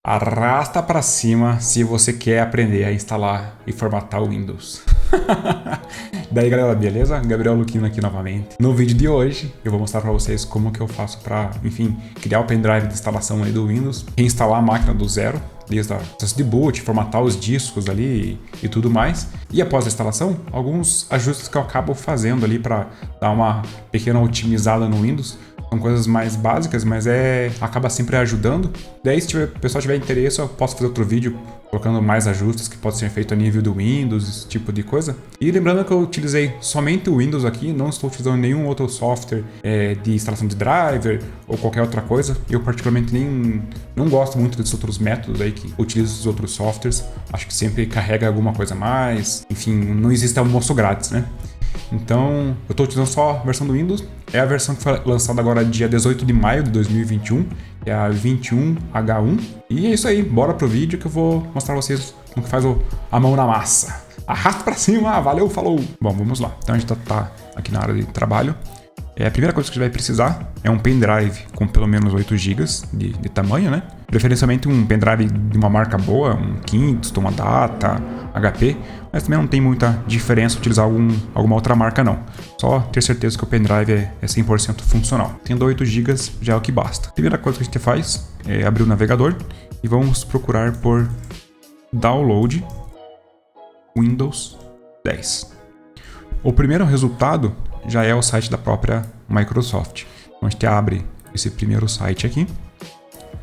Arrasta para cima se você quer aprender a instalar e formatar o Windows. Daí galera, beleza? Gabriel Luquino aqui novamente. No vídeo de hoje eu vou mostrar para vocês como que eu faço para, enfim, criar o pendrive de instalação aí do Windows, reinstalar a máquina do zero, desde o processo de boot, formatar os discos ali e tudo mais. E após a instalação, alguns ajustes que eu acabo fazendo ali para dar uma pequena otimizada no Windows. São coisas mais básicas, mas acaba sempre ajudando. Daí, se o pessoal tiver interesse, eu posso fazer outro vídeo colocando mais ajustes que podem ser feitos a nível do Windows, esse tipo de coisa. E lembrando que eu utilizei somente o Windows aqui, não estou utilizando nenhum outro software de instalação de driver ou qualquer outra coisa. Eu particularmente não gosto muito desses outros métodos aí que utilizam esses outros softwares. Acho que sempre carrega alguma coisa a mais. Enfim, não existe almoço grátis, né? Então, eu estou utilizando só a versão do Windows. É a versão que foi lançada agora dia 18 de maio de 2021, é a 21H1. E é isso aí, bora pro vídeo que eu vou mostrar pra vocês como que faz a mão na massa. Arrasta pra cima, valeu, falou! Bom, vamos lá. Então a gente tá aqui na área de trabalho. A primeira coisa que a gente vai precisar é um pendrive com pelo menos 8 GB de tamanho, né? Preferencialmente um pendrive de uma marca boa, um Kingston, uma Data, HP, mas também não tem muita diferença utilizar alguma outra marca não. Só ter certeza que o pendrive é 100% funcional. Tendo 8 GB já é o que basta. A primeira coisa que a gente faz é abrir o navegador e vamos procurar por Download Windows 10. O primeiro resultado já é o site da própria Microsoft. Então a gente abre esse primeiro site aqui.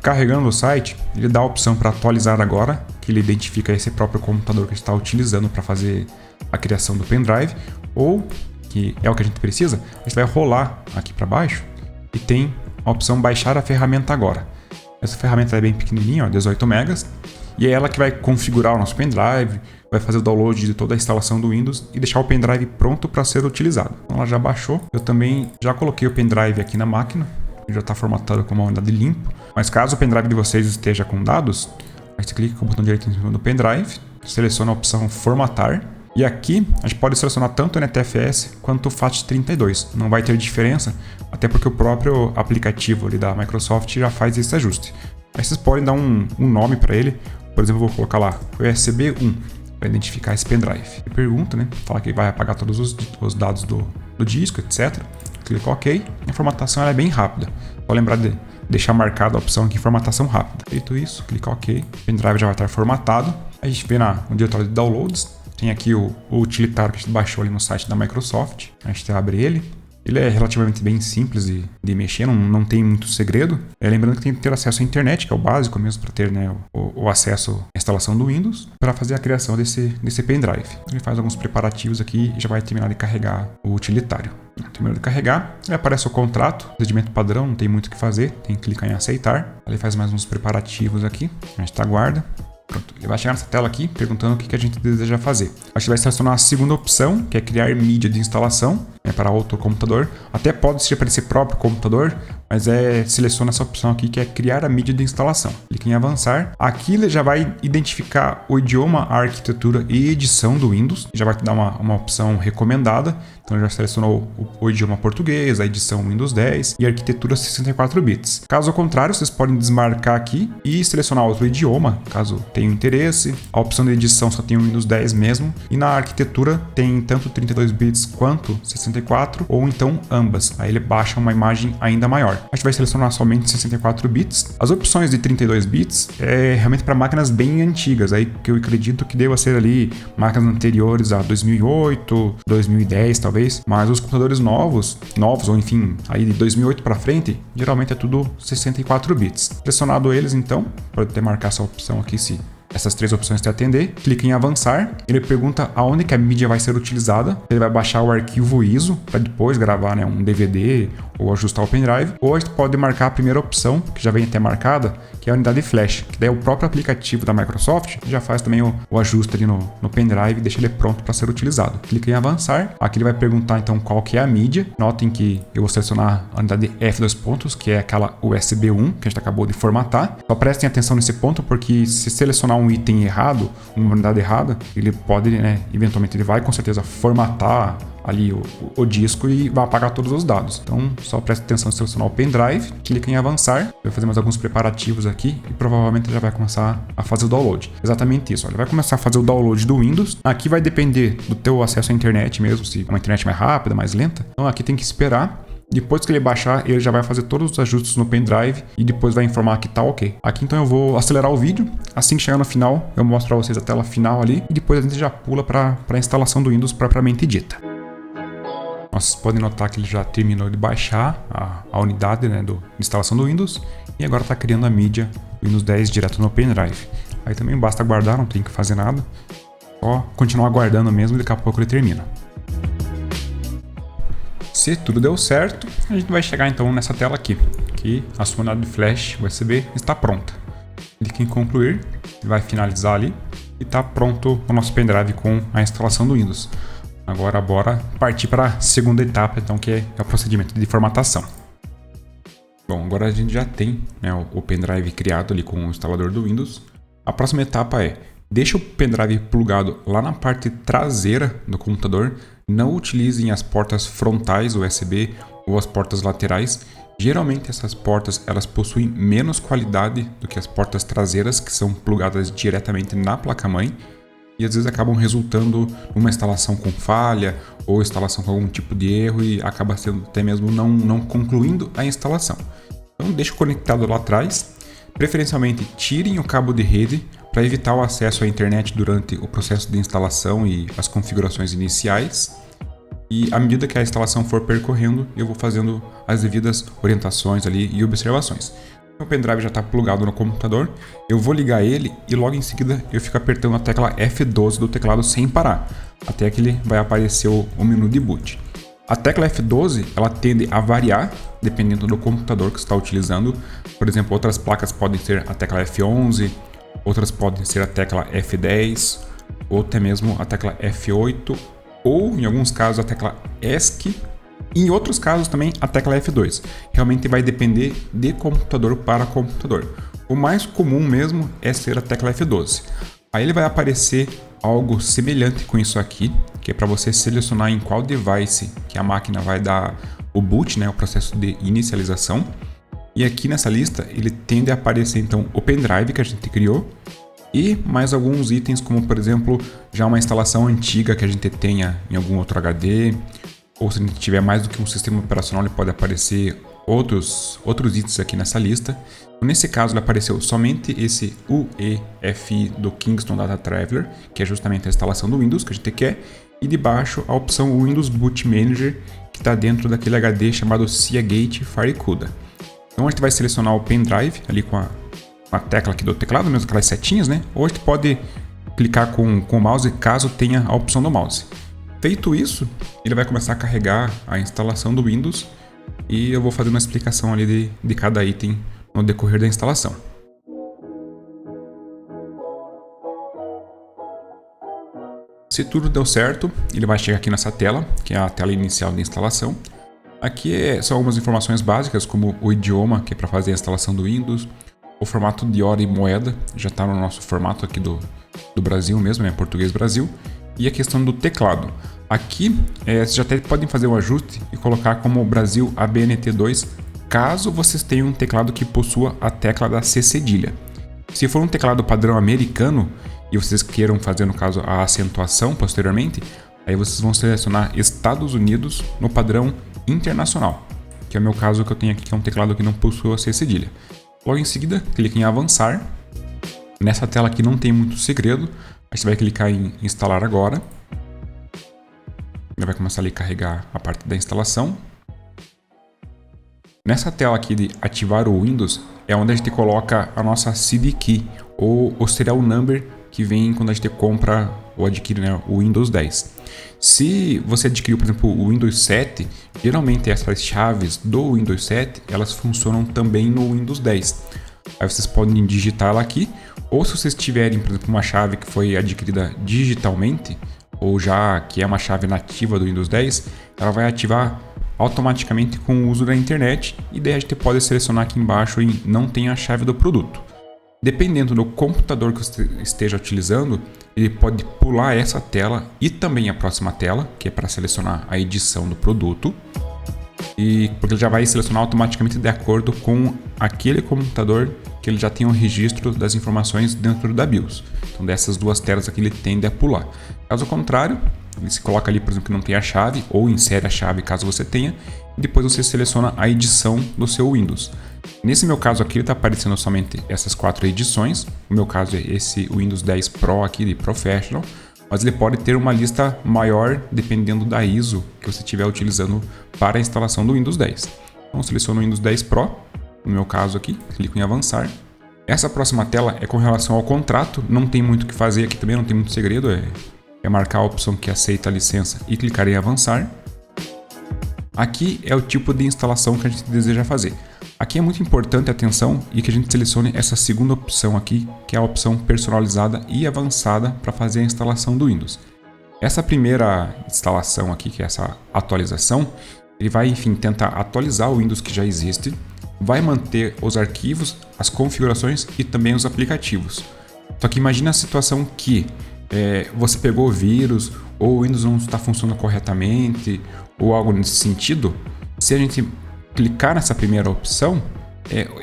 Carregando o site, ele dá a opção para atualizar agora, que ele identifica esse próprio computador que a gente está utilizando para fazer a criação do pendrive, ou, que é o que a gente precisa, a gente vai rolar aqui para baixo e tem a opção baixar a ferramenta agora. Essa ferramenta é bem pequenininha, ó, 18 megas, e é ela que vai configurar o nosso pendrive, vai fazer o download de toda a instalação do Windows e deixar o pendrive pronto para ser utilizado. Então ela já baixou, eu também já coloquei o pendrive aqui na máquina, já está formatado com uma unidade limpo, mas caso o pendrive de vocês esteja com dados, a gente clica com o botão direito em cima do pendrive, seleciona a opção formatar, e aqui a gente pode selecionar tanto o NTFS quanto o FAT32, não vai ter diferença, até porque o próprio aplicativo ali da Microsoft já faz esse ajuste. Aí vocês podem dar um nome para ele, por exemplo, eu vou colocar lá USB 1, para identificar esse pendrive. E pergunta, né? Fala que vai apagar todos os dados do disco, etc. Clica OK. A formatação é bem rápida. Só lembrar de deixar marcada a opção aqui, formatação rápida. Feito isso, clica OK. O pendrive já vai estar formatado. A gente vê no diretório de downloads. Tem aqui o utilitário que a gente baixou ali no site da Microsoft. A gente abre ele. Ele é relativamente bem simples de mexer, não tem muito segredo. Lembrando que tem que ter acesso à internet, que é o básico mesmo para ter, né, o acesso à instalação do Windows, para fazer a criação desse pendrive. Ele faz alguns preparativos aqui e já vai terminar de carregar o utilitário. Terminando de carregar, ele aparece o contrato, procedimento padrão, não tem muito o que fazer, tem que clicar em aceitar. Ele faz mais uns preparativos aqui, a gente aguarda. Pronto, ele vai chegar nessa tela aqui perguntando o que a gente deseja fazer. A gente vai selecionar a segunda opção, que é criar mídia de instalação, para outro computador. Até pode ser para esse próprio computador, mas seleciona essa opção aqui, que é criar a mídia de instalação. Clique em avançar. Aqui ele já vai identificar o idioma, a arquitetura e edição do Windows. Já vai te dar uma opção recomendada. Então ele já selecionou o idioma português, a edição Windows 10 e a arquitetura 64 bits. Caso contrário, vocês podem desmarcar aqui e selecionar outro idioma, caso tenham interesse. A opção de edição só tem o Windows 10 mesmo. E na arquitetura tem tanto 32 bits quanto 64, ou então ambas. Aí ele baixa uma imagem ainda maior. A gente vai selecionar somente 64 bits. As opções de 32 bits é realmente para máquinas bem antigas, aí que eu acredito que deva ser ali máquinas anteriores a 2008, 2010 talvez. Mas os computadores novos ou enfim, aí de 2008 para frente, geralmente é tudo 64 bits. Selecionado eles, então, pode até marcar essa opção aqui se essas três opções te atender, clica em avançar, ele pergunta aonde que a mídia vai ser utilizada, ele vai baixar o arquivo ISO para depois gravar, né, um DVD ou ajustar o pendrive, ou a gente pode marcar a primeira opção, que já vem até marcada, que é a unidade flash, que daí o próprio aplicativo da Microsoft já faz também o ajuste ali no pendrive e deixa ele pronto para ser utilizado. Clica em avançar, aqui ele vai perguntar então qual que é a mídia, notem que eu vou selecionar a unidade F2 que é aquela USB 1 que a gente acabou de formatar. Só prestem atenção nesse ponto, porque se selecionar um item errado, uma unidade errada, ele pode, né, eventualmente ele vai com certeza formatar ali o disco e vai apagar todos os dados. Então só presta atenção em selecionar o pendrive, clica em avançar, vai fazer mais alguns preparativos aqui e provavelmente já vai começar a fazer o download. Exatamente isso, ele vai começar a fazer o download do Windows. Aqui vai depender do teu acesso à internet mesmo, se é uma internet mais rápida, mais lenta. Então aqui tem que esperar. Depois que ele baixar, ele já vai fazer todos os ajustes no pendrive e depois vai informar que tá ok. Aqui então eu vou acelerar o vídeo. Assim que chegar no final, eu mostro para vocês a tela final ali e depois a gente já pula para a instalação do Windows propriamente dita. Vocês podem notar que ele já terminou de baixar a unidade, né, de instalação do Windows e agora está criando a mídia Windows 10 direto no pendrive. Aí também basta aguardar, não tem que fazer nada. Só continuar aguardando mesmo e daqui a pouco ele termina. Se tudo deu certo, a gente vai chegar então nessa tela aqui, que a sua unidade de flash USB está pronta. Clique em concluir, vai finalizar ali e está pronto o nosso pendrive com a instalação do Windows. Agora bora partir para a segunda etapa, então, que é o procedimento de formatação. Bom, agora a gente já tem, né, o pendrive criado ali com o instalador do Windows. A próxima etapa é, deixa o pendrive plugado lá na parte traseira do computador. Não utilizem as portas frontais USB ou as portas laterais. Geralmente essas portas elas possuem menos qualidade do que as portas traseiras, que são plugadas diretamente na placa-mãe e às vezes acabam resultando numa instalação com falha ou instalação com algum tipo de erro e acaba sendo até mesmo não concluindo a instalação. Então deixe conectado lá atrás. Preferencialmente tirem o cabo de rede para evitar o acesso à internet durante o processo de instalação e as configurações iniciais. E à medida que a instalação for percorrendo, eu vou fazendo as devidas orientações ali e observações. O pendrive já está plugado no computador, eu vou ligar ele e logo em seguida eu fico apertando a tecla F12 do teclado sem parar, até que ele vai aparecer o menu de boot. A tecla F12 ela tende a variar dependendo do computador que você está utilizando. Por exemplo, outras placas podem ser a tecla F11, outras podem ser a tecla F10, ou até mesmo a tecla F8, ou em alguns casos a tecla ESC, e em outros casos também a tecla F2. Realmente vai depender de computador para computador. O mais comum mesmo é ser a tecla F12. Aí ele vai aparecer algo semelhante com isso aqui, que é para você selecionar em qual device que a máquina vai dar o boot, né, o processo de inicialização. E aqui nessa lista ele tende a aparecer então o pendrive que a gente criou e mais alguns itens, como por exemplo já uma instalação antiga que a gente tenha em algum outro HD, ou se a gente tiver mais do que um sistema operacional ele pode aparecer outros itens aqui nessa lista. Nesse caso ele apareceu somente esse UEFI do Kingston Data Traveler, que é justamente a instalação do Windows que a gente quer, e debaixo a opção Windows Boot Manager, que está dentro daquele HD chamado Seagate FireCuda. Então a gente vai selecionar o pendrive ali com a tecla aqui do teclado, mesmo aquelas setinhas, né? Ou a gente pode clicar com o mouse caso tenha a opção do mouse. Feito isso, ele vai começar a carregar a instalação do Windows e eu vou fazer uma explicação ali de cada item no decorrer da instalação. Se tudo deu certo, ele vai chegar aqui nessa tela, que é a tela inicial de instalação. Aqui são algumas informações básicas, como o idioma, que é para fazer a instalação do Windows, o formato de hora e moeda, já está no nosso formato aqui do Brasil mesmo, né, português Brasil, e a questão do teclado. Aqui, vocês já até podem fazer um ajuste e colocar como Brasil ABNT2, caso vocês tenham um teclado que possua a tecla da C cedilha. Se for um teclado padrão americano e vocês queiram fazer, no caso, a acentuação posteriormente, aí vocês vão selecionar Estados Unidos no padrão internacional, que é o meu caso que eu tenho aqui, que é um teclado que não possui a C cedilha. Logo em seguida, clique em avançar. Nessa tela aqui não tem muito segredo, aí você vai clicar em instalar agora. Ele vai começar ali a carregar a parte da instalação. Nessa tela aqui de ativar o Windows é onde a gente coloca a nossa CD Key ou o serial number que vem quando a gente compra ou adquire, né, o Windows 10. Se você adquiriu, por exemplo, o Windows 7, geralmente essas chaves do Windows 7 elas funcionam também no Windows 10. Aí vocês podem digitar ela aqui, ou se vocês tiverem, por exemplo, uma chave que foi adquirida digitalmente, ou já que é uma chave nativa do Windows 10, ela vai ativar automaticamente com o uso da internet, e daí a gente pode selecionar aqui embaixo em não tem a chave do produto. Dependendo do computador que você esteja utilizando, ele pode pular essa tela e também a próxima tela, que é para selecionar a edição do produto. E porque ele já vai selecionar automaticamente de acordo com aquele computador que ele já tem o registro das informações dentro da BIOS. Então dessas duas telas aqui ele tende a pular. Caso contrário, ele se coloca ali, por exemplo, que não tem a chave, ou insere a chave caso você tenha, e depois você seleciona a edição do seu Windows. Nesse meu caso aqui, ele está aparecendo somente essas 4 edições. O meu caso é esse Windows 10 Pro aqui de Professional, mas ele pode ter uma lista maior dependendo da ISO que você estiver utilizando para a instalação do Windows 10. Então seleciono o Windows 10 Pro, no meu caso aqui, clico em avançar. Essa próxima tela é com relação ao contrato, não tem muito o que fazer aqui também, não tem muito segredo, é marcar a opção que aceita a licença e clicar em avançar. Aqui é o tipo de instalação que a gente deseja fazer. Aqui é muito importante a atenção e que a gente selecione essa segunda opção aqui, que é a opção personalizada e avançada para fazer a instalação do Windows. Essa primeira instalação aqui, que é essa atualização, ele vai, enfim, tentar atualizar o Windows que já existe, vai manter os arquivos, as configurações e também os aplicativos. Só que imagine a situação que você pegou o vírus, ou o Windows não está funcionando corretamente, ou algo nesse sentido. Se a gente clicar nessa primeira opção,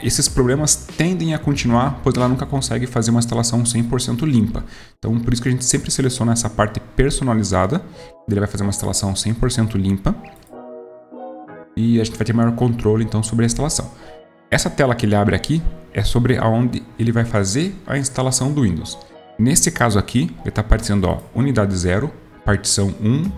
esses problemas tendem a continuar, pois ela nunca consegue fazer uma instalação 100% limpa. Então, por isso que a gente sempre seleciona essa parte personalizada, ele vai fazer uma instalação 100% limpa, e a gente vai ter maior controle então sobre a instalação. Essa tela que ele abre aqui é sobre aonde ele vai fazer a instalação do Windows. Nesse caso aqui, ele está aparecendo unidade 0, partição 1,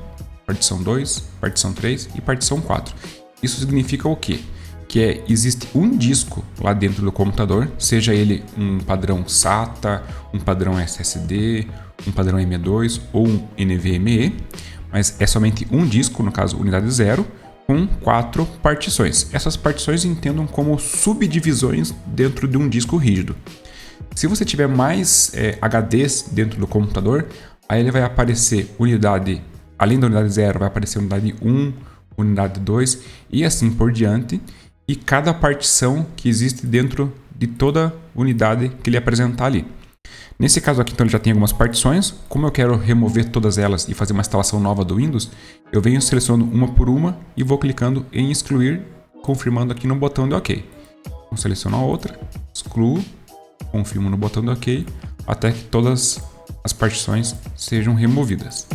partição 2, partição 3 e partição 4. Isso significa o quê? Que existe um disco lá dentro do computador, seja ele um padrão SATA, um padrão SSD, um padrão M2 ou um NVMe, mas é somente um disco, no caso unidade 0, com 4 partições. Essas partições entendam como subdivisões dentro de um disco rígido. Se você tiver mais HDs dentro do computador, aí ele vai aparecer unidade, além da unidade 0, vai aparecer unidade 1, unidade 2 e assim por diante. E cada partição que existe dentro de toda unidade que ele apresentar ali. Nesse caso aqui, então, ele já tem algumas partições. Como eu quero remover todas elas e fazer uma instalação nova do Windows, eu venho selecionando uma por uma e vou clicando em excluir, confirmando aqui no botão de OK. Então, seleciono a outra, excluo, confirmo no botão de OK, até que todas as partições sejam removidas.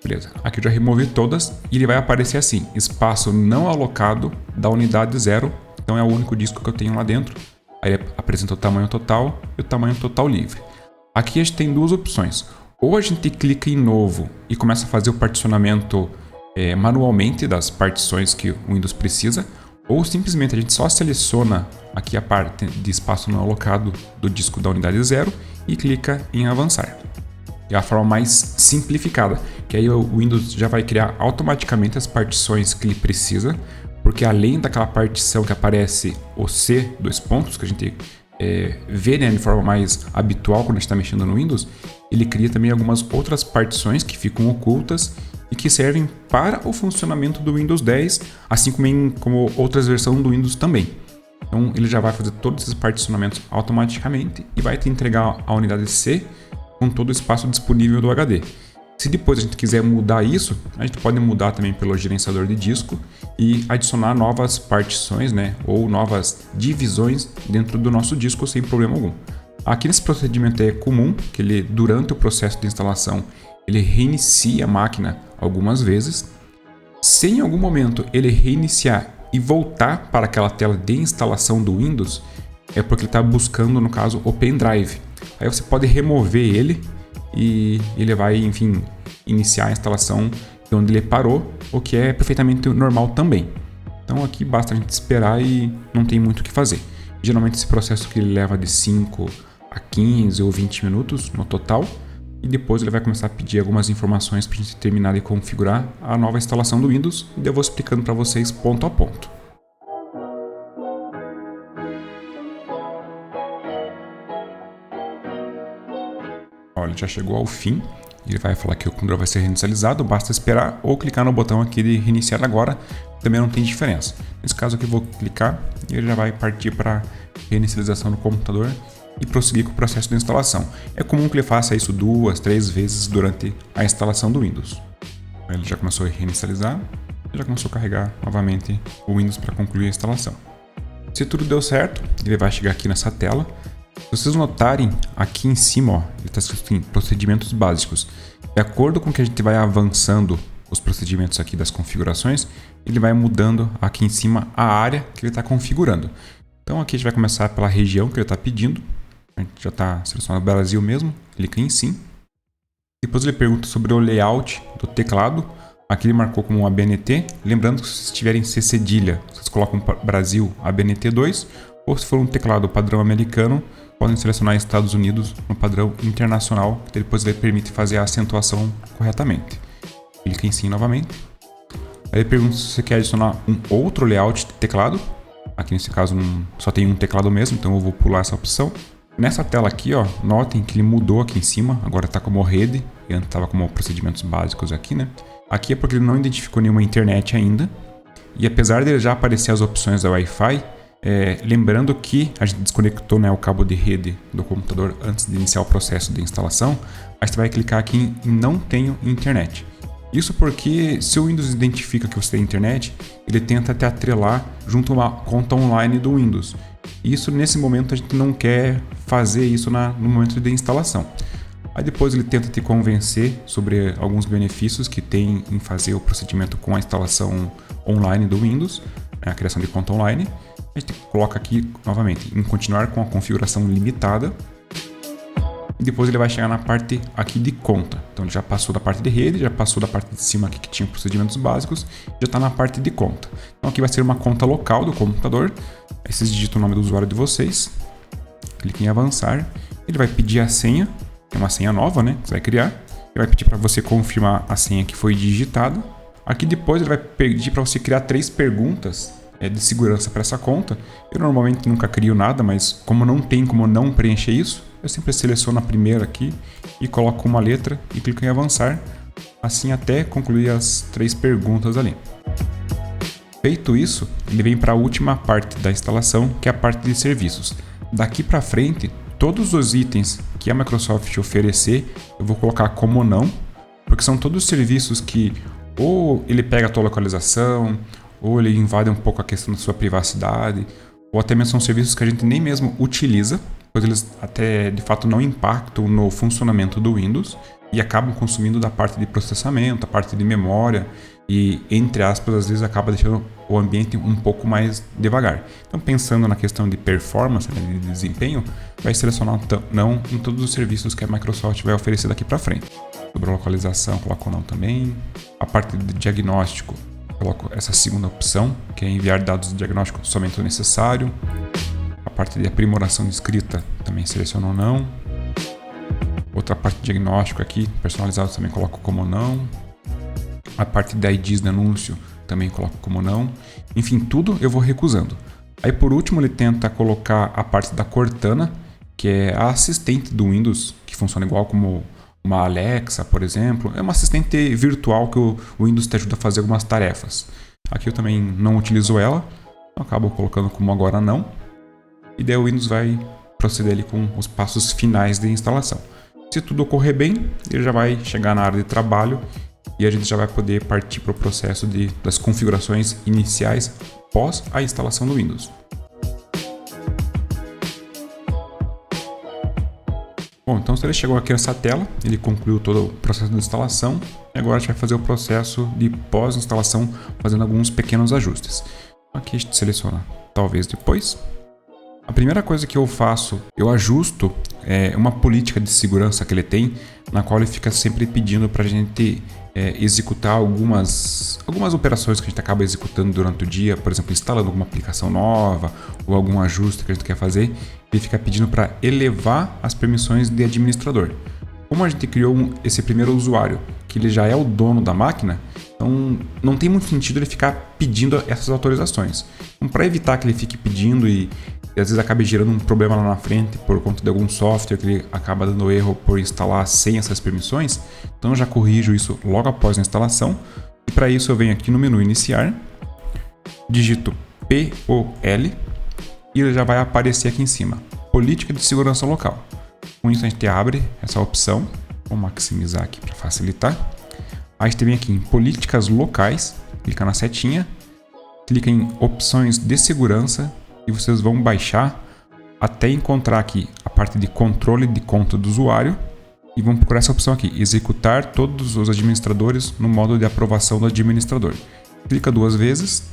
Beleza, aqui eu já removi todas e ele vai aparecer assim, espaço não alocado da unidade 0, então é o único disco que eu tenho lá dentro. Aí ele apresenta o tamanho total e o tamanho total livre. Aqui a gente tem duas opções, ou a gente clica em novo e começa a fazer o particionamento manualmente das partições que o Windows precisa, ou simplesmente a gente só seleciona aqui a parte de espaço não alocado do disco da unidade 0 e clica em avançar. É a forma mais simplificada, que aí o Windows já vai criar automaticamente as partições que ele precisa, porque além daquela partição que aparece o C, dois pontos, que a gente vê, né, de forma mais habitual quando a gente está mexendo no Windows, ele cria também algumas outras partições que ficam ocultas e que servem para o funcionamento do Windows 10, assim como outras versões do Windows também. Então ele já vai fazer todos esses particionamentos automaticamente e vai te entregar a unidade C com todo o espaço disponível do HD. Se depois a gente quiser mudar isso, a gente pode mudar também pelo gerenciador de disco e adicionar novas partições, né, ou novas divisões dentro do nosso disco sem problema algum. Aqui nesse procedimento é comum que ele, durante o processo de instalação, ele reinicia a máquina algumas vezes. Se em algum momento ele reiniciar e voltar para aquela tela de instalação do Windows, é porque ele está buscando, no caso, o pendrive. Aí você pode remover ele e ele vai, enfim, iniciar a instalação de onde ele parou, o que é perfeitamente normal também. Então aqui basta a gente esperar e não tem muito o que fazer. Geralmente esse processo que ele leva de 5 a 15 ou 20 minutos no total, e depois ele vai começar a pedir algumas informações para a gente terminar de configurar a nova instalação do Windows, e eu vou explicando para vocês ponto a ponto. Olha, já chegou ao fim. Ele vai falar que o computador vai ser reinicializado, basta esperar ou clicar no botão aqui de reiniciar agora, também não tem diferença. Nesse caso aqui eu vou clicar e ele já vai partir para reinicialização do computador e prosseguir com o processo de instalação. É comum que ele faça isso 2, 3 vezes durante a instalação do Windows. Ele já começou a reinicializar e já começou a carregar novamente o Windows para concluir a instalação. Se tudo deu certo, ele vai chegar aqui nessa tela. Se vocês notarem, aqui em cima, ó, ele está escrito em procedimentos básicos. De acordo com que a gente vai avançando os procedimentos aqui das configurações, ele vai mudando aqui em cima a área que ele está configurando. Então aqui a gente vai começar pela região que ele está pedindo. A gente já está selecionando o Brasil mesmo, clica em sim. Depois ele pergunta sobre o layout do teclado. Aqui ele marcou como um ABNT. Lembrando que se vocês tiverem C cedilha, vocês colocam Brasil ABNT2. Ou se for um teclado padrão americano, podem selecionar Estados Unidos no padrão internacional, que depois ele permite fazer a acentuação corretamente. Clica em sim novamente. Aí ele pergunta se você quer adicionar um outro layout de teclado. Aqui nesse caso só tem um teclado mesmo, então eu vou pular essa opção. Nessa tela aqui, ó, notem que ele mudou aqui em cima, agora está como rede, e antes estava como procedimentos básicos aqui, né? Aqui é porque ele não identificou nenhuma internet ainda, e apesar de já aparecer as opções da Wi-Fi, lembrando que a gente desconectou, né, o cabo de rede do computador antes de iniciar o processo de instalação, a gente vai clicar aqui em não tenho internet. Isso porque se o Windows identifica que você tem internet, ele tenta te atrelar junto a uma conta online do Windows. Isso nesse momento a gente não quer fazer isso no momento de instalação. Aí depois ele tenta te convencer sobre alguns benefícios que tem em fazer o procedimento com a instalação online do Windows, a criação de conta online. A gente coloca aqui novamente em continuar com a configuração limitada. E depois ele vai chegar na parte aqui de conta. Então ele já passou da parte de rede, já passou da parte de cima aqui que tinha procedimentos básicos, já está na parte de conta. Então aqui vai ser uma conta local do computador. Aí vocês digitam o nome do usuário de vocês, cliquem em avançar. Ele vai pedir a senha, é uma senha nova, né? Você vai criar. Ele vai pedir para você confirmar a senha que foi digitada. Aqui depois ele vai pedir para você criar 3 perguntas de segurança para essa conta. Eu normalmente nunca crio nada, mas como não tem como não preencher isso, eu sempre seleciono a primeira aqui e coloco uma letra e clico em avançar, assim até concluir as 3 perguntas ali. Feito isso, ele vem para a última parte da instalação, que é a parte de serviços. Daqui para frente, todos os itens que a Microsoft oferecer, eu vou colocar como não, porque são todos serviços que ou ele pega a tua localização, ou ele invade um pouco a questão da sua privacidade, ou até mesmo são serviços que a gente nem mesmo utiliza, pois eles até de fato não impactam no funcionamento do Windows e acabam consumindo da parte de processamento, a parte de memória e, entre aspas, às vezes acaba deixando o ambiente um pouco mais devagar. Então, pensando na questão de performance, né, de desempenho, vai selecionar não em todos os serviços que a Microsoft vai oferecer daqui para frente. Sobre a localização, coloco não também. A parte de diagnóstico, coloco essa segunda opção, que é enviar dados de diagnóstico somente o necessário. A parte de aprimoração de escrita também seleciono não. Outra parte de diagnóstico aqui, personalizado, também coloco como não. A parte de IDs de anúncio também coloco como não. Enfim, tudo eu vou recusando. Aí por último ele tenta colocar a parte da Cortana, que é a assistente do Windows, que funciona igual como uma Alexa, por exemplo. É uma assistente virtual que o Windows te ajuda a fazer algumas tarefas. Aqui eu também não utilizo ela, então acabo colocando como agora não. E daí o Windows vai proceder ali com os passos finais de instalação. Se tudo ocorrer bem, ele já vai chegar na área de trabalho e a gente já vai poder partir para o processo das configurações iniciais pós a instalação do Windows. Bom, então se ele chegou aqui nessa tela, ele concluiu todo o processo de instalação e agora a gente vai fazer o processo de pós-instalação fazendo alguns pequenos ajustes. Aqui a gente seleciona talvez depois. A primeira coisa que eu faço, eu ajusto uma política de segurança que ele tem, na qual ele fica sempre pedindo para a gente executar algumas operações que a gente acaba executando durante o dia, por exemplo, instalando alguma aplicação nova ou algum ajuste que a gente quer fazer, ele fica pedindo para elevar as permissões de administrador. Como a gente criou esse primeiro usuário, que ele já é o dono da máquina, então não tem muito sentido ele ficar pedindo essas autorizações. Então, para evitar que ele fique pedindo e às vezes acabe gerando um problema lá na frente por conta de algum software que ele acaba dando erro por instalar sem essas permissões, então eu já corrijo isso logo após a instalação. E para isso eu venho aqui no menu iniciar, digito POL e ele já vai aparecer aqui em cima. Política de segurança local. Com isso a gente abre essa opção. Vou maximizar aqui para facilitar. A gente vem aqui em políticas locais, clica na setinha, clica em opções de segurança e vocês vão baixar até encontrar aqui a parte de controle de conta do usuário e vão procurar essa opção aqui, executar todos os administradores no modo de aprovação do administrador. Clica 2 vezes,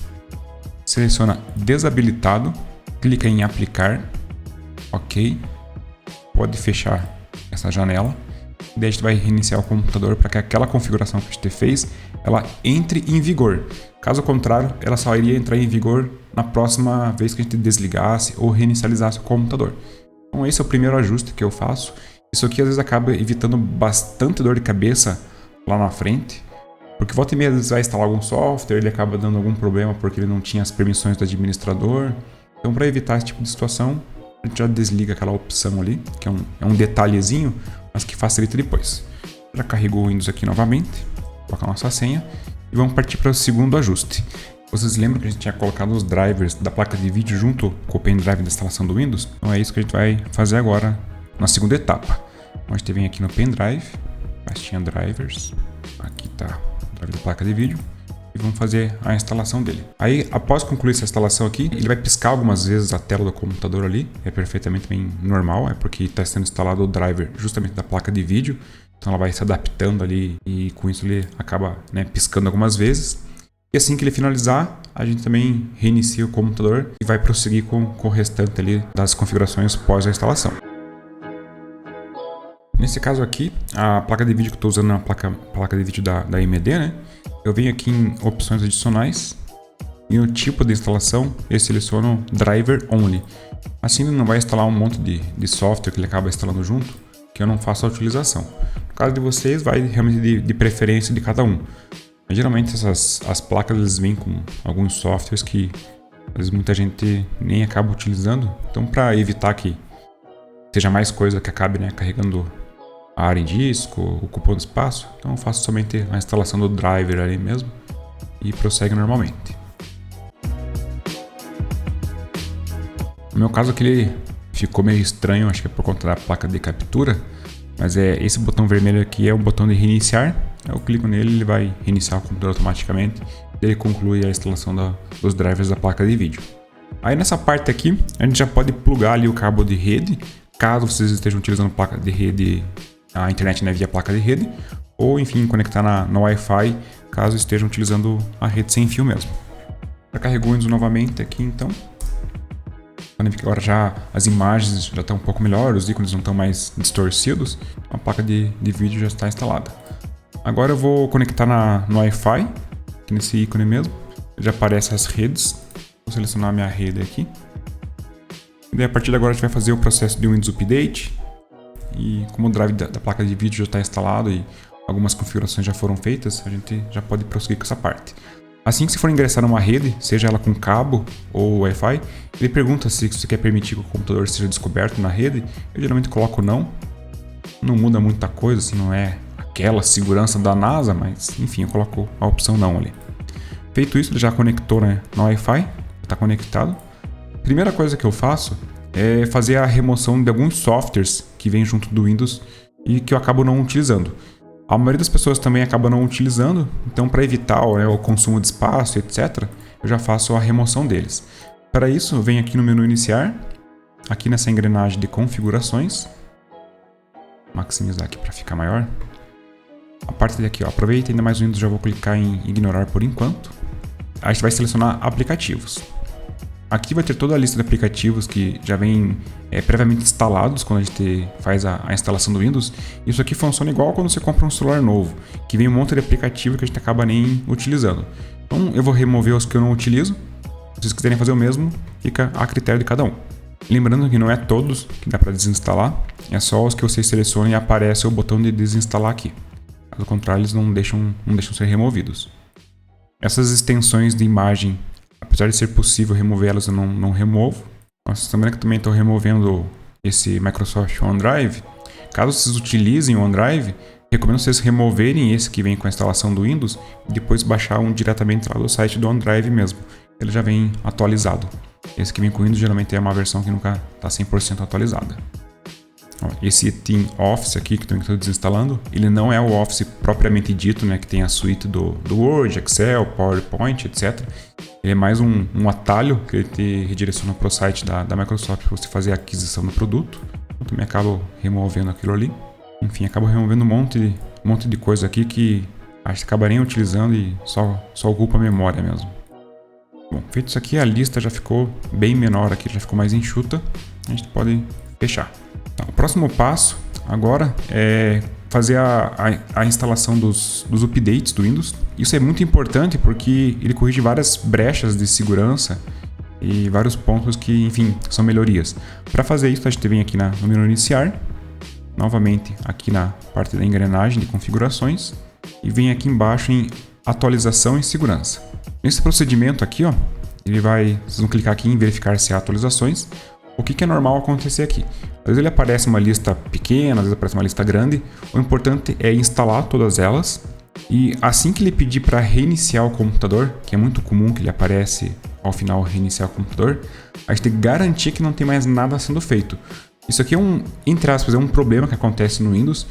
seleciona desabilitado, clica em aplicar, ok, pode fechar essa janela. Daí a gente vai reiniciar o computador para que aquela configuração que a gente fez, ela entre em vigor. Caso contrário, ela só iria entrar em vigor na próxima vez que a gente desligasse ou reinicializasse o computador. Então esse é o primeiro ajuste que eu faço. Isso aqui às vezes acaba evitando bastante dor de cabeça lá na frente. Porque volta e meia às vezes vai instalar algum software, ele acaba dando algum problema porque ele não tinha as permissões do administrador. Então para evitar esse tipo de situação, a gente já desliga aquela opção ali, que é um detalhezinho, mas que facilita depois. Já carregou o Windows aqui novamente, coloca a nossa senha e vamos partir para o segundo ajuste. Vocês lembram que a gente tinha colocado os drivers da placa de vídeo junto com o pendrive da instalação do Windows? Então é isso que a gente vai fazer agora na segunda etapa. Então a gente vem aqui no pendrive, pastinha drivers, aqui está o drive da placa de vídeo. E vamos fazer a instalação dele. Aí, após concluir essa instalação aqui, ele vai piscar algumas vezes a tela do computador ali. É perfeitamente bem normal, é porque está sendo instalado o driver justamente da placa de vídeo. Então ela vai se adaptando ali e com isso ele acaba, né, piscando algumas vezes. E assim que ele finalizar, a gente também reinicia o computador e vai prosseguir com o restante ali das configurações pós a instalação. Nesse caso aqui, a placa de vídeo que eu estou usando é uma placa de vídeo da AMD, né? Eu venho aqui em opções adicionais e no tipo de instalação eu seleciono Driver Only. Assim ele não vai instalar um monte de software que ele acaba instalando junto, que eu não faço a utilização. No caso de vocês, vai realmente de preferência de cada um. Mas, geralmente as placas eles vêm com alguns softwares que às vezes muita gente nem acaba utilizando. Então para evitar que seja mais coisa que acabe, né, carregando a área em disco, ocupando espaço, então eu faço somente a instalação do driver ali mesmo e prossegue normalmente. No meu caso aqui ele ficou meio estranho, acho que é por conta da placa de captura, mas esse botão vermelho aqui é o botão de reiniciar. Eu clico nele, ele vai reiniciar o computador automaticamente e ele conclui a instalação dos drivers da placa de vídeo. Aí nessa parte aqui a gente já pode plugar ali o cabo de rede, caso vocês estejam utilizando placa de rede, a internet, né, via placa de rede, ou enfim conectar no Wi-Fi, caso estejam utilizando a rede sem fio mesmo. Já carregou o Windows novamente aqui então. Podem ver que agora já as imagens já estão um pouco melhor, os ícones não estão mais distorcidos, a placa de vídeo já está instalada. Agora eu vou conectar no Wi-Fi, aqui nesse ícone mesmo, já aparecem as redes. Vou selecionar a minha rede aqui. E daí, a partir de agora a gente vai fazer o processo de Windows Update. E como o drive da placa de vídeo já está instalado e algumas configurações já foram feitas, a gente já pode prosseguir com essa parte. Assim que você for ingressar numa rede, seja ela com cabo ou Wi-Fi, ele pergunta se você quer permitir que o computador seja descoberto na rede. Eu geralmente coloco não. Não muda muita coisa, assim, não é aquela segurança da NASA, mas enfim, eu coloco a opção não ali. Feito isso, ele já conectou, né, no Wi-Fi, está conectado. Primeira coisa que eu faço é fazer a remoção de alguns softwares que vêm junto do Windows e que eu acabo não utilizando. A maioria das pessoas também acaba não utilizando, então para evitar o consumo de espaço, etc., eu já faço a remoção deles. Para isso, eu venho aqui no menu iniciar, aqui nessa engrenagem de configurações, maximizar aqui para ficar maior. A parte daqui, ó, aproveita ainda mais o Windows, já vou clicar em ignorar por enquanto. A gente vai selecionar aplicativos. Aqui vai ter toda a lista de aplicativos que já vem previamente instalados quando a gente faz a instalação do Windows. Isso aqui funciona igual quando você compra um celular novo, que vem um monte de aplicativo que a gente acaba nem utilizando. Então eu vou remover os que eu não utilizo. Se vocês quiserem fazer o mesmo, fica a critério de cada um. Lembrando que não é todos que dá para desinstalar, é só os que vocês selecionam e aparece o botão de desinstalar aqui. Caso contrário, eles não deixam ser removidos. Essas extensões de imagem, apesar de ser possível remover elas, eu não removo. Vocês também estou removendo esse Microsoft OneDrive. Caso vocês utilizem o OneDrive, recomendo vocês removerem esse que vem com a instalação do Windows e depois baixar um diretamente lá do site do OneDrive mesmo. ele já vem atualizado. Esse que vem com o Windows geralmente é uma versão que nunca está 100% atualizada. Esse Team Office aqui que estou desinstalando, ele não é o Office propriamente dito, né, que tem a suíte do Word, Excel, PowerPoint, etc. Ele é mais um atalho que ele te redireciona para o site da Microsoft para você fazer a aquisição do produto. Eu também acabo removendo aquilo ali. Enfim, acabo removendo um monte de coisa aqui que acho que acabarem utilizando e só ocupa a memória mesmo. Bom, feito isso aqui, a lista já ficou bem menor aqui, já ficou mais enxuta. A gente pode fechar. Então, o próximo passo agora é fazer a instalação dos updates do Windows. Isso é muito importante porque ele corrige várias brechas de segurança e vários pontos que, enfim, são melhorias. Para fazer isso, a gente vem aqui no menu iniciar, novamente aqui na parte da engrenagem de configurações e vem aqui embaixo em atualização e segurança. Nesse procedimento aqui, ó, vocês vão clicar aqui em verificar se há atualizações. O que é normal acontecer aqui? Às vezes ele aparece uma lista pequena, às vezes aparece uma lista grande. O importante é instalar todas elas e assim que ele pedir para reiniciar o computador, que é muito comum que ele aparece ao final reiniciar o computador, a gente tem que garantir que não tem mais nada sendo feito. Isso aqui é entre aspas, é um problema que acontece no Windows.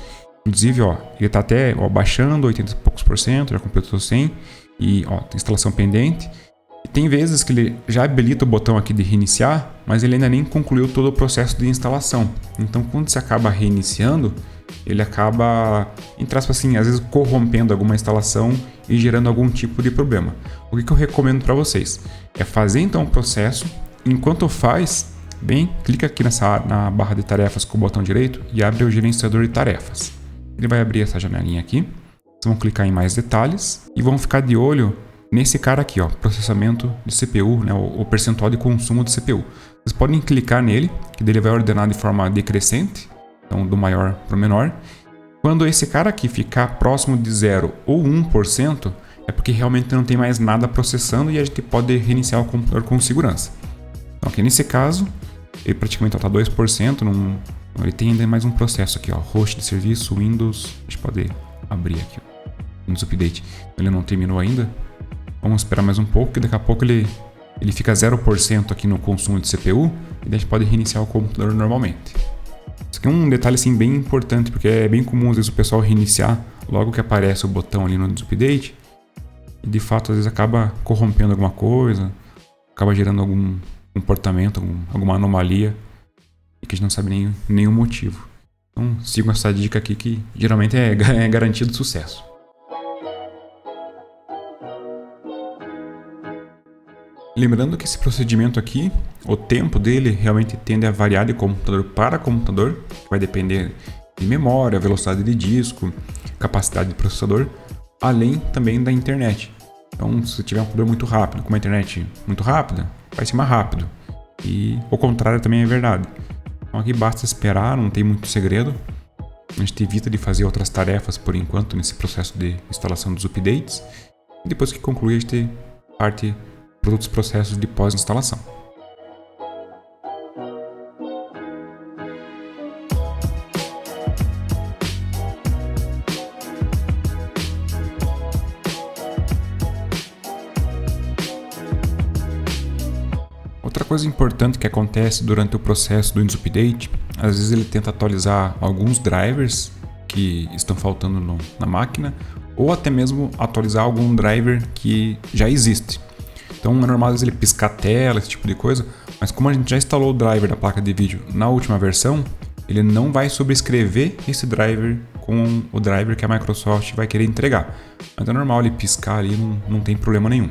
Inclusive, ó, ele está até baixando 80 e poucos por cento, já completou 100 e ó, tem instalação pendente. E tem vezes que ele já habilita o botão aqui de reiniciar, mas ele ainda nem concluiu todo o processo de instalação. Então, quando você acaba reiniciando, ele acaba, entre aspas assim, às vezes corrompendo alguma instalação e gerando algum tipo de problema. O que eu recomendo para vocês é fazer então o processo. Enquanto faz, clica aqui na barra de tarefas com o botão direito e abre o gerenciador de tarefas. Ele vai abrir essa janelinha aqui. Vocês vão clicar em mais detalhes e vão ficar de olho nesse cara aqui, ó, processamento de CPU, né, o percentual de consumo de CPU. Vocês podem clicar nele, que ele vai ordenar de forma decrescente, então do maior para o menor. Quando esse cara aqui ficar próximo de 0 ou 1%, é porque realmente não tem mais nada processando e a gente pode reiniciar o computador com segurança. Então aqui nesse caso, ele praticamente está 2%, ele tem ainda mais um processo aqui, ó, host de serviço, Windows, a gente pode abrir aqui, ó, Windows Update, ele não terminou ainda. Vamos esperar mais um pouco, que daqui a pouco ele fica 0% aqui no consumo de CPU e daí a gente pode reiniciar o computador normalmente. Isso aqui é um detalhe assim, bem importante, porque é bem comum às vezes o pessoal reiniciar logo que aparece o botão ali no Update e de fato às vezes acaba corrompendo alguma coisa, acaba gerando algum comportamento, alguma anomalia e que a gente não sabe nem o motivo. Então sigam essa dica aqui que geralmente é garantido sucesso. Lembrando que esse procedimento aqui, o tempo dele realmente tende a variar de computador para computador, que vai depender de memória, velocidade de disco, capacidade de processador, além também da internet. Então, se você tiver um computador muito rápido, com uma internet muito rápida, vai ser mais rápido. E o contrário também é verdade. Então aqui basta esperar, não tem muito segredo. A gente evita de fazer outras tarefas por enquanto nesse processo de instalação dos updates. E depois que concluir, a gente parte para outros processos de pós-instalação. Outra coisa importante que acontece durante o processo do Windows Update, às vezes ele tenta atualizar alguns drivers que estão faltando na máquina, ou até mesmo atualizar algum driver que já existe. Então é normal às vezes ele piscar a tela, esse tipo de coisa, mas como a gente já instalou o driver da placa de vídeo na última versão, ele não vai sobrescrever esse driver com o driver que a Microsoft vai querer entregar. Mas é normal ele piscar ali, não tem problema nenhum.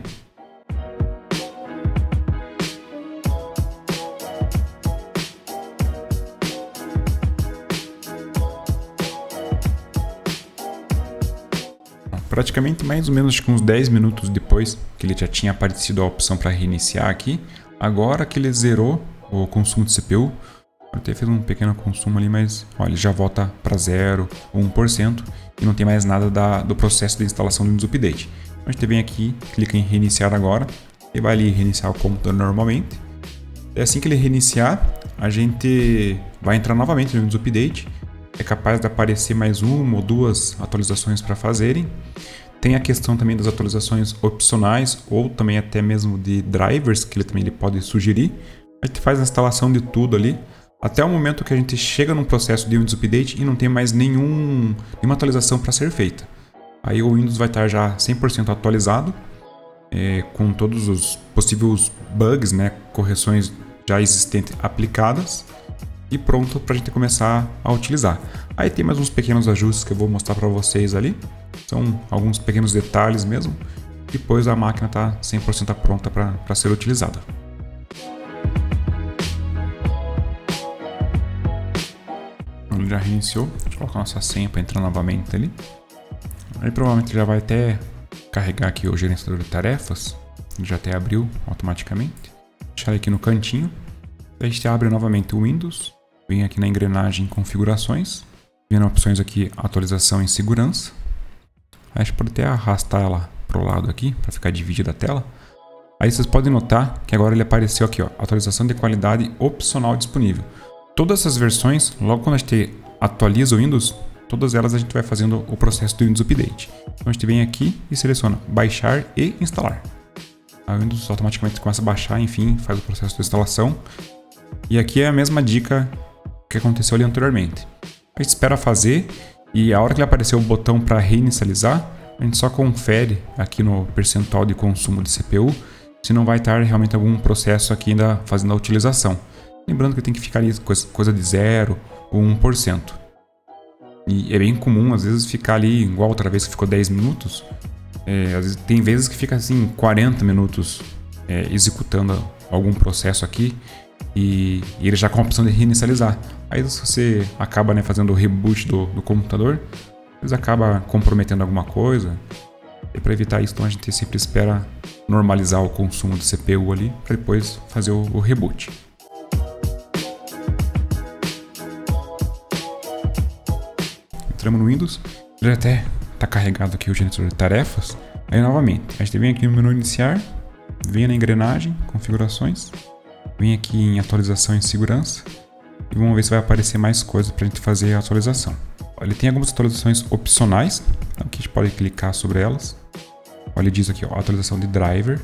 Praticamente mais ou menos uns 10 minutos depois que ele já tinha aparecido a opção para reiniciar aqui, agora que ele zerou o consumo de CPU, até fez um pequeno consumo ali, mas ó, ele já volta para 0 ou 1% e não tem mais nada do processo de instalação do Windows Update. Então a gente vem aqui, clica em reiniciar agora e vai ali reiniciar o computador normalmente. E assim que ele reiniciar, a gente vai entrar novamente no Windows Update. É capaz de aparecer mais uma ou duas atualizações para fazerem. Tem a questão também das atualizações opcionais ou também até mesmo de drivers, que ele pode sugerir. A gente faz a instalação de tudo ali, até o momento que a gente chega num processo de Windows Update e não tem mais nenhuma atualização para ser feita. Aí o Windows vai estar já 100% atualizado, com todos os possíveis bugs, né, correções já existentes aplicadas e pronto para a gente começar a utilizar. Aí tem mais uns pequenos ajustes que eu vou mostrar para vocês ali, são alguns pequenos detalhes mesmo, depois a máquina está 100% pronta para ser utilizada. Ele já reiniciou, deixa eu colocar nossa senha para entrar novamente ali. Aí provavelmente já vai até carregar aqui o gerenciador de tarefas, ele já até abriu automaticamente. Deixar ele aqui no cantinho, a gente abre novamente o Windows, vem aqui na engrenagem configurações, vem nas opções aqui atualização e segurança. Aí a gente pode até arrastar ela para o lado aqui, para ficar dividida a tela. Aí vocês podem notar que agora ele apareceu aqui, ó, atualização de qualidade opcional disponível. Todas essas versões, logo quando a gente atualiza o Windows, todas elas a gente vai fazendo o processo do Windows Update. Então a gente vem aqui e seleciona baixar e instalar. Aí o Windows automaticamente começa a baixar, enfim, faz o processo de instalação. E aqui é a mesma dica que aconteceu ali anteriormente. A gente espera fazer e a hora que ele aparecer o botão para reinicializar, a gente só confere aqui no percentual de consumo de CPU se não vai estar realmente algum processo aqui ainda fazendo a utilização. Lembrando que tem que ficar ali coisa de 0 ou 1%. E é bem comum, às vezes, ficar ali, igual outra vez que ficou 10 minutos. Às vezes, tem vezes que fica assim 40 minutos executando algum processo aqui e ele já com a opção de reinicializar. Aí se você acaba, né, fazendo o reboot do computador, às vezes acaba comprometendo alguma coisa. E para evitar isso, então a gente sempre espera normalizar o consumo de CPU ali para depois fazer o reboot. Entramos no Windows, já até está carregado aqui o gerenciador de tarefas. Aí novamente, a gente vem aqui no menu iniciar, vem na engrenagem, configurações, vem aqui em atualização e segurança e vamos ver se vai aparecer mais coisas para a gente fazer a atualização. Ele tem algumas atualizações opcionais, aqui a gente pode clicar sobre elas. Olha, ele diz aqui, ó, atualização de driver.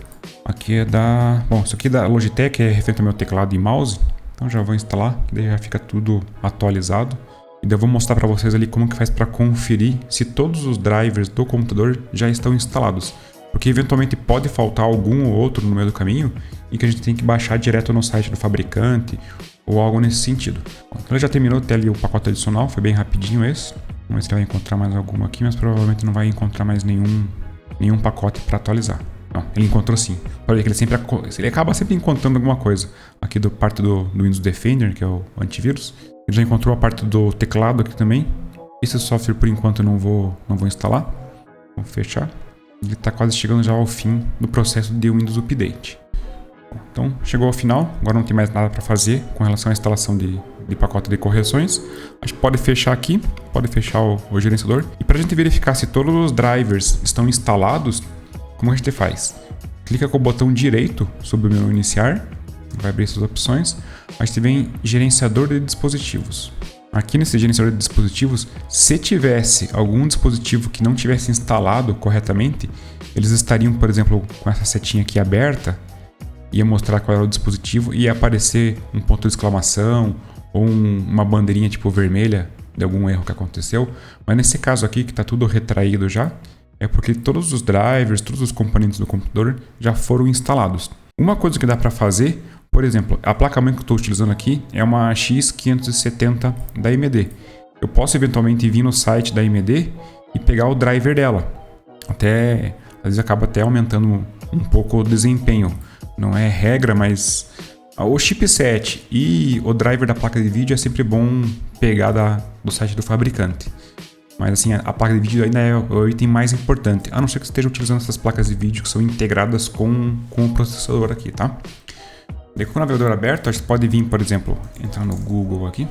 Aqui é da... Bom, isso aqui é da Logitech, é referente ao meu teclado e mouse, então já vou instalar, que daí já fica tudo atualizado. E daí eu vou mostrar para vocês ali como que faz para conferir se todos os drivers do computador já estão instalados. Porque eventualmente pode faltar algum ou outro no meio do caminho e que a gente tem que baixar direto no site do fabricante ou algo nesse sentido. Bom, então ele já terminou até ali o pacote adicional, foi bem rapidinho esse. Vamos ver se ele vai encontrar mais algum aqui, mas provavelmente não vai encontrar mais nenhum pacote para atualizar. Não, ele encontrou sim. Olha que ele acaba sempre encontrando alguma coisa. Aqui do parte do Windows Defender, que é o antivírus. Ele já encontrou a parte do teclado aqui também. Esse software por enquanto eu não vou instalar. Vou fechar. Ele está quase chegando já ao fim do processo de Windows Update. Então chegou ao final, agora não tem mais nada para fazer com relação à instalação de pacote de correções. A gente pode fechar aqui, pode fechar o gerenciador. E para a gente verificar se todos os drivers estão instalados, como a gente faz? Clica com o botão direito sobre o menu iniciar, vai abrir essas opções. A gente vem gerenciador de dispositivos. Aqui nesse gerenciador de dispositivos, se tivesse algum dispositivo que não tivesse instalado corretamente, eles estariam, por exemplo, com essa setinha aqui aberta, ia mostrar qual era o dispositivo e ia aparecer um ponto de exclamação ou uma bandeirinha tipo vermelha de algum erro que aconteceu. Mas nesse caso aqui, que está tudo retraído já, é porque todos os drivers, todos os componentes do computador já foram instalados. Uma coisa que dá para fazer, por exemplo, a placa-mãe que eu estou utilizando aqui é uma X570 da AMD. Eu posso eventualmente vir no site da AMD e pegar o driver dela. Até, às vezes acaba até aumentando um pouco o desempenho. Não é regra, mas o chipset e o driver da placa de vídeo é sempre bom pegar do site do fabricante. Mas assim, a placa de vídeo ainda é o item mais importante, a não ser que você esteja utilizando essas placas de vídeo que são integradas com o processador aqui, tá? Daí com o navegador aberto, a gente pode vir, por exemplo, entrar no Google aqui.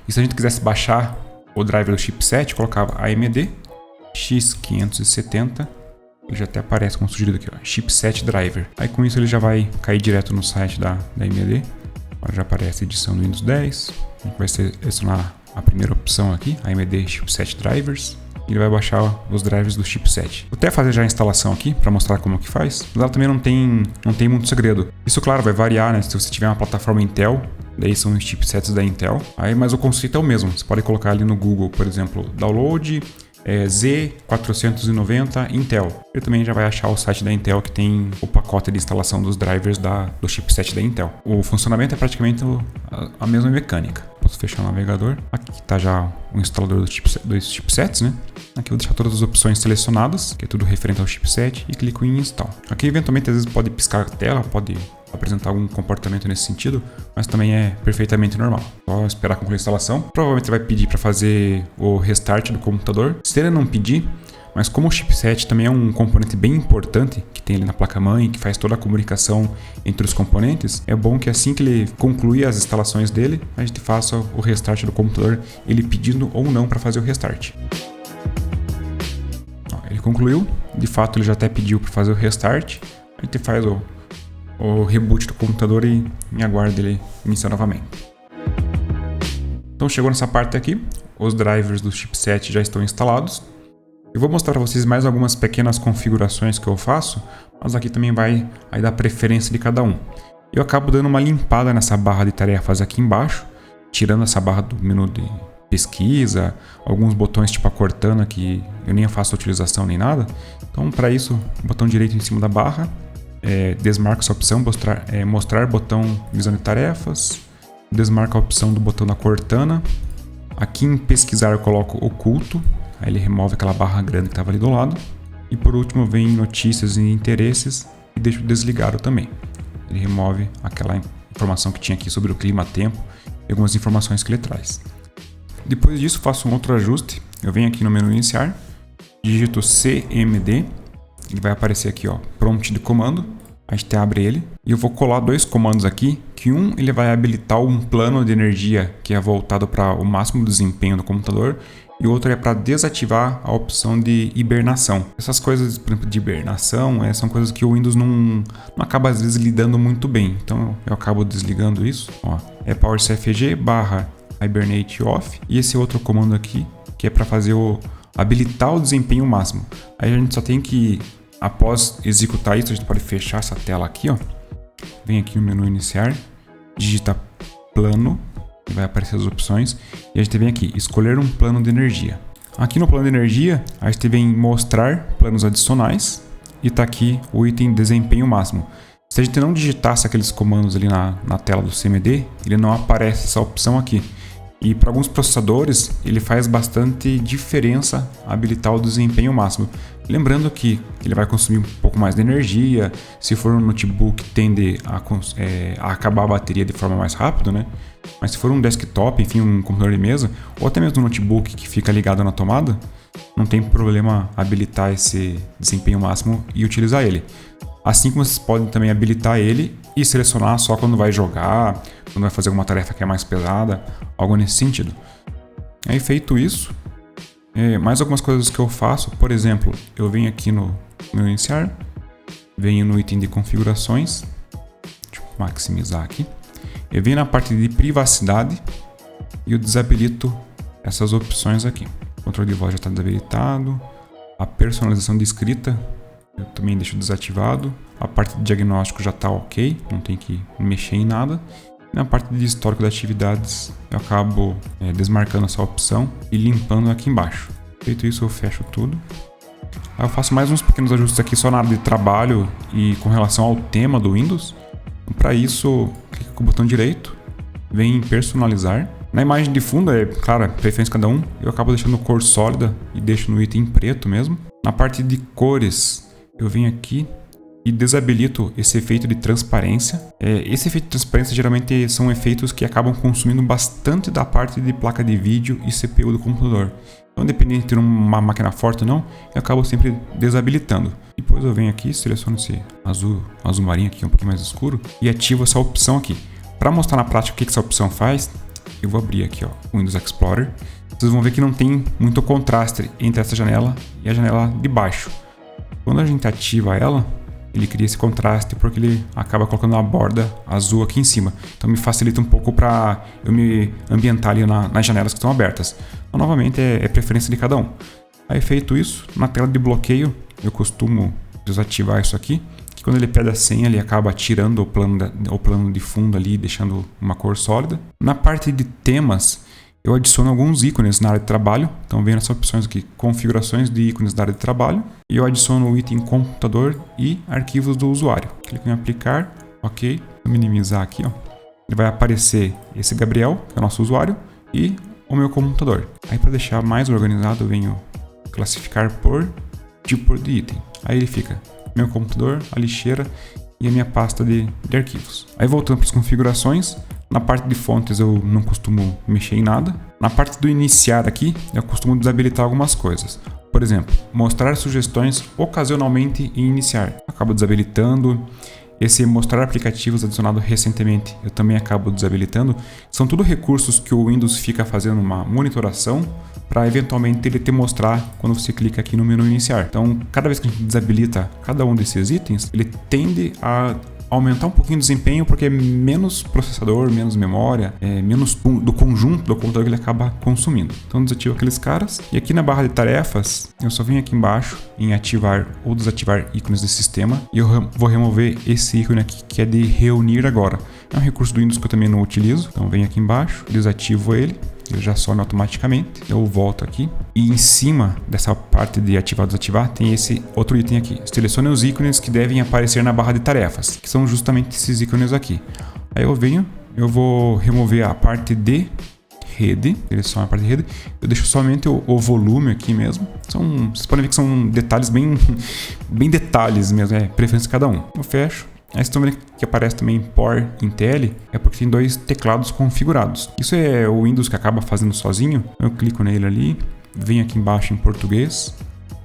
E se a gente quisesse baixar o driver do chipset, colocava AMD X570, ele já até aparece como sugerido aqui, ó, chipset driver. Aí com isso ele já vai cair direto no site da AMD. Agora já aparece a edição do Windows 10. A gente vai selecionar a primeira opção aqui, AMD Chipset Drivers. ele vai baixar os drivers do chipset. Vou até fazer já a instalação aqui para mostrar como que faz, mas ela também não tem muito segredo. Isso, claro, vai variar, né? Se você tiver uma plataforma Intel, daí são os chipsets da Intel, mas o conceito é o mesmo. Você pode colocar ali no Google, por exemplo, download Z490 Intel. Ele também já vai achar o site da Intel que tem o pacote de instalação dos drivers do chipset da Intel. O funcionamento é praticamente a mesma mecânica. Posso fechar o navegador. Aqui está já o instalador dos chipsets, né? Aqui eu vou deixar todas as opções selecionadas, que é tudo referente ao chipset, e clico em Install. Aqui eventualmente às vezes pode piscar a tela, pode apresentar algum comportamento nesse sentido, mas também é perfeitamente normal. Só esperar concluir a instalação. Provavelmente vai pedir para fazer o restart do computador. Se ele não pedir, mas como o chipset também é um componente bem importante que tem ali na placa-mãe, que faz toda a comunicação entre os componentes, é bom que assim que ele concluir as instalações dele, a gente faça o restart do computador, ele pedindo ou não para fazer o restart. Ele concluiu, de fato ele já até pediu para fazer o restart, a gente faz o reboot do computador e aguarda ele iniciar novamente. Então chegou nessa parte aqui, os drivers do chipset já estão instalados. Eu vou mostrar para vocês mais algumas pequenas configurações que eu faço, mas aqui também vai aí dar preferência de cada um. Eu acabo dando uma limpada nessa barra de tarefas aqui embaixo, tirando essa barra do menu de pesquisa, alguns botões tipo a Cortana que eu nem faço utilização nem nada. Então para isso, botão direito em cima da barra, desmarca essa opção, mostrar botão visão de tarefas, desmarca a opção do botão da Cortana. Aqui em pesquisar eu coloco oculto, aí ele remove aquela barra grande que estava ali do lado. E por último vem notícias e interesses e deixo desligado também. Ele remove aquela informação que tinha aqui sobre o clima, tempo e algumas informações que ele traz. Depois disso faço um outro ajuste, eu venho aqui no menu iniciar, digito CMD, ele vai aparecer aqui, ó, prompt de comando, a gente abre ele e eu vou colar dois comandos aqui, que ele vai habilitar um plano de energia que é voltado para o máximo desempenho do computador e o outro é para desativar a opção de hibernação. Essas coisas, por exemplo, de hibernação, são coisas que o Windows não acaba às vezes lidando muito bem, então eu acabo desligando isso, ó, é PowerCFG Hibernate Off e esse outro comando aqui que é para fazer habilitar o desempenho máximo. Aí a gente só tem que, após executar isso, a gente pode fechar essa tela aqui, ó. Vem aqui no menu iniciar, digita plano, vai aparecer as opções e a gente vem aqui escolher um plano de energia. Aqui no plano de energia a gente vem mostrar planos adicionais e tá aqui o item desempenho máximo. Se a gente não digitasse aqueles comandos ali na tela do CMD, ele não aparece essa opção aqui. E para alguns processadores, ele faz bastante diferença habilitar o desempenho máximo. Lembrando que ele vai consumir um pouco mais de energia, se for um notebook tende a acabar a bateria de forma mais rápida, né? Mas se for um desktop, enfim, um computador de mesa, ou até mesmo um notebook que fica ligado na tomada, não tem problema habilitar esse desempenho máximo e utilizar ele. Assim como vocês podem também habilitar ele e selecionar só quando vai jogar, quando vai fazer alguma tarefa que é mais pesada, algo nesse sentido. Aí feito isso, mais algumas coisas que eu faço, por exemplo, eu venho aqui no meu iniciar, venho no item de configurações, deixa eu maximizar aqui, eu venho na parte de privacidade e eu desabilito essas opções aqui. O controle de voz já está desabilitado, a personalização de escrita eu também deixo desativado. A parte de diagnóstico já está ok, não tem que mexer em nada. E na parte de histórico de atividades eu acabo desmarcando essa opção e limpando aqui embaixo. Feito isso eu fecho tudo. Aí eu faço mais uns pequenos ajustes aqui só na área de trabalho e com relação ao tema do Windows. Para isso, clico com o botão direito, vem em personalizar. Na imagem de fundo, claro, preferência de cada um, eu acabo deixando cor sólida e deixo no item preto mesmo. Na parte de cores, eu venho aqui e desabilito esse efeito de transparência. Esse efeito de transparência geralmente são efeitos que acabam consumindo bastante da parte de placa de vídeo e CPU do computador. Então, independente de ter uma máquina forte ou não, eu acabo sempre desabilitando. Depois eu venho aqui, seleciono esse azul marinho aqui, um pouquinho mais escuro, e ativo essa opção aqui. Para mostrar na prática o que essa opção faz, eu vou abrir aqui, ó, o Windows Explorer. Vocês vão ver que não tem muito contraste entre essa janela e a janela de baixo. Quando a gente ativa ela, ele cria esse contraste porque ele acaba colocando uma borda azul aqui em cima. Então me facilita um pouco para eu me ambientar ali nas janelas que estão abertas. Então novamente é preferência de cada um. Aí feito isso, na tela de bloqueio eu costumo desativar isso aqui, que quando ele pede a senha ele acaba tirando o plano de fundo ali, deixando uma cor sólida. Na parte de temas, eu adiciono alguns ícones na área de trabalho. Então vem nessas opções aqui, configurações de ícones da área de trabalho. E eu adiciono o item computador e arquivos do usuário. Clico em aplicar, ok. Vou minimizar aqui, ó. Ele vai aparecer esse Gabriel, que é o nosso usuário, e o meu computador. Aí para deixar mais organizado, eu venho classificar por tipo de item. Aí ele fica meu computador, a lixeira e a minha pasta de arquivos. Aí voltando para as configurações, na parte de fontes eu não costumo mexer em nada. Na parte do iniciar aqui, eu costumo desabilitar algumas coisas. Por exemplo, mostrar sugestões ocasionalmente em iniciar. Acabo desabilitando. Esse mostrar aplicativos adicionado recentemente eu também acabo desabilitando. São tudo recursos que o Windows fica fazendo uma monitoração para eventualmente ele te mostrar quando você clica aqui no menu iniciar. Então, cada vez que a gente desabilita cada um desses itens, ele tende a aumentar um pouquinho o desempenho porque é menos processador, menos memória, menos do conjunto do computador que ele acaba consumindo. Então desativo aqueles caras e aqui na barra de tarefas eu só venho aqui embaixo em ativar ou desativar ícones de sistema e eu vou remover esse ícone aqui que é de reunir agora. É um recurso do Windows que eu também não utilizo, então venho aqui embaixo, desativo ele. Ele já some automaticamente. Eu volto aqui e em cima dessa parte de ativar ou desativar tem esse outro item aqui. Selecione os ícones que devem aparecer na barra de tarefas, que são justamente esses ícones aqui. Aí eu vou remover a parte de rede, seleciono a parte de rede, eu deixo somente o volume aqui mesmo. Vocês podem ver que são detalhes bem detalhes mesmo, preferência de cada um. Eu fecho. Aí vocês estão vendo que aparece também POR Intel, é porque tem 2 teclados configurados. Isso é o Windows que acaba fazendo sozinho. Eu clico nele ali, venho aqui embaixo em português,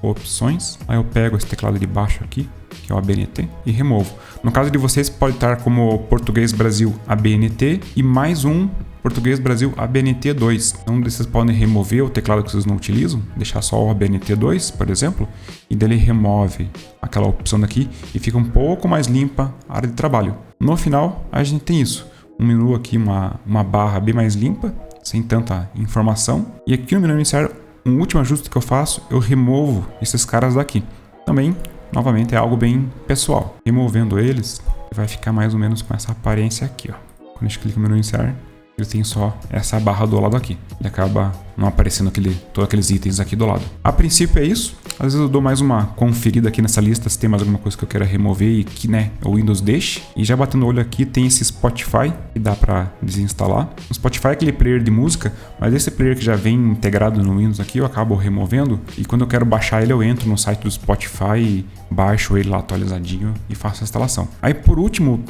opções, aí eu pego esse teclado de baixo aqui, que é o ABNT, e removo. No caso de vocês pode estar como Português Brasil ABNT e mais um Português Brasil ABNT2. Então vocês podem remover o teclado que vocês não utilizam, deixar só o ABNT2, por exemplo, e dele remove aquela opção daqui e fica um pouco mais limpa a área de trabalho. No final, a gente tem isso. Um menu aqui, uma barra bem mais limpa, sem tanta informação. E aqui no menu iniciar, um último ajuste que eu faço, eu removo esses caras daqui. Também, novamente, é algo bem pessoal. Removendo eles, vai ficar mais ou menos com essa aparência aqui, ó. Quando a gente clica no menu iniciar, ele tem só essa barra do lado aqui. Ele acaba não aparecendo todos aqueles itens aqui do lado. A princípio é isso. Às vezes eu dou mais uma conferida aqui nessa lista se tem mais alguma coisa que eu queira remover e que o Windows deixe. E já batendo o olho aqui tem esse Spotify que dá para desinstalar. O Spotify é aquele player de música, mas esse player que já vem integrado no Windows aqui eu acabo removendo. E quando eu quero baixar ele eu entro no site do Spotify, baixo ele lá atualizadinho e faço a instalação. Aí por último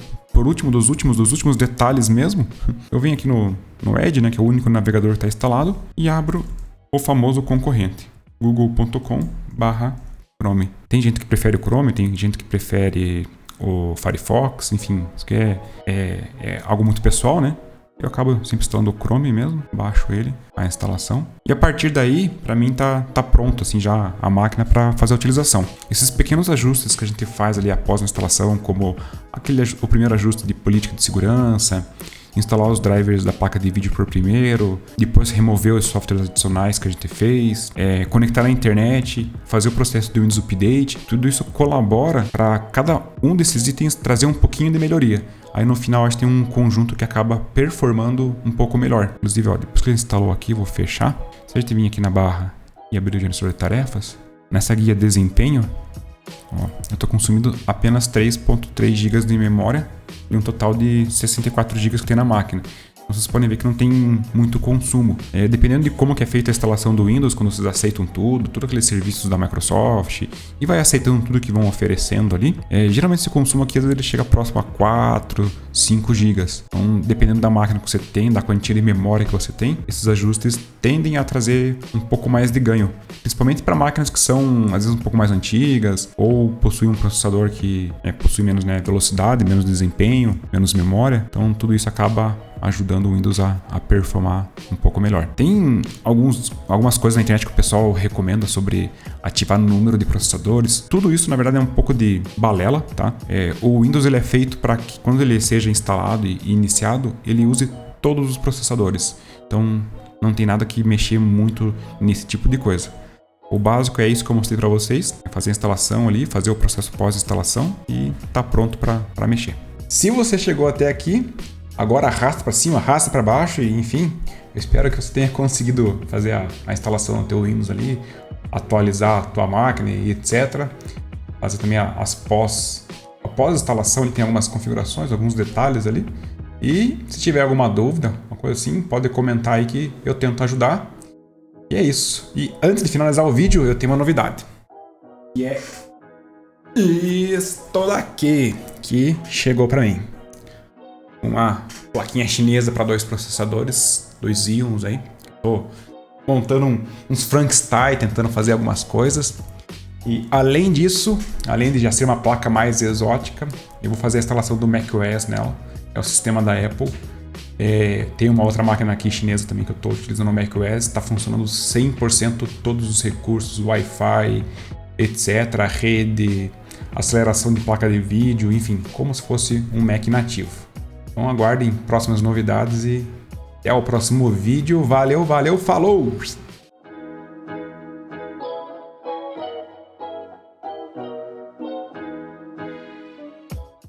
dos últimos detalhes mesmo, eu venho aqui no Edge, né, que é o único navegador que está instalado, e abro o famoso concorrente, google.com/Chrome. Tem gente que prefere o Chrome, tem gente que prefere o Firefox, enfim, isso aqui é algo muito pessoal, né? Eu acabo sempre instalando o Chrome mesmo, baixo ele, a instalação. E a partir daí, para mim tá pronto assim já a máquina para fazer a utilização. Esses pequenos ajustes que a gente faz ali após a instalação, como o primeiro ajuste de política de segurança, instalar os drivers da placa de vídeo por primeiro, depois remover os softwares adicionais que a gente fez, conectar na internet, fazer o processo de Windows Update, tudo isso colabora para cada um desses itens trazer um pouquinho de melhoria. Aí no final a gente tem um conjunto que acaba performando um pouco melhor. Inclusive, ó, depois que ele instalou aqui, vou fechar. Se a gente vir aqui na barra e abrir o gerenciador de tarefas, nessa guia desempenho, ó, eu estou consumindo apenas 3.3 GB de memória e um total de 64 GB que tem na máquina. Vocês podem ver que não tem muito consumo. Dependendo de como que é feita a instalação do Windows, quando vocês aceitam todos aqueles serviços da Microsoft e vai aceitando tudo que vão oferecendo ali, geralmente esse consumo aqui às vezes ele chega próximo a 4, 5 GB. Então, dependendo da máquina que você tem, da quantia de memória que você tem, esses ajustes tendem a trazer um pouco mais de ganho. Principalmente para máquinas que são às vezes um pouco mais antigas ou possuem um processador que possui menos velocidade, menos desempenho, menos memória. Então tudo isso acaba ajudando o Windows a performar um pouco melhor. Tem algumas coisas na internet que o pessoal recomenda sobre ativar o número de processadores. Tudo isso, na verdade, é um pouco de balela, tá? O Windows ele é feito para que quando ele seja instalado e iniciado, ele use todos os processadores. Então, não tem nada que mexer muito nesse tipo de coisa. O básico é isso que eu mostrei para vocês, é fazer a instalação ali, fazer o processo pós-instalação e tá pronto para mexer. Se você chegou até aqui, agora arrasta para cima, arrasta para baixo e enfim, eu espero que você tenha conseguido fazer a instalação do teu Windows ali, atualizar a tua máquina e etc. Fazer também a pós-instalação, ele tem algumas configurações, alguns detalhes ali. E se tiver alguma dúvida, uma coisa assim, pode comentar aí que eu tento ajudar. E é isso. E antes de finalizar o vídeo, eu tenho uma novidade. E é isto daqui que chegou para mim. Uma plaquinha chinesa para 2 processadores, 2 Xeons aí. Tô montando uns Frankenstein, tentando fazer algumas coisas. E além disso, além de já ser uma placa mais exótica, eu vou fazer a instalação do macOS nela. É o sistema da Apple. Tem uma outra máquina aqui chinesa também que eu estou utilizando o macOS. Está funcionando 100% todos os recursos, Wi-Fi, etc. A rede, aceleração de placa de vídeo, enfim, como se fosse um Mac nativo. Então aguardem próximas novidades e até o próximo vídeo. Valeu, valeu, falou!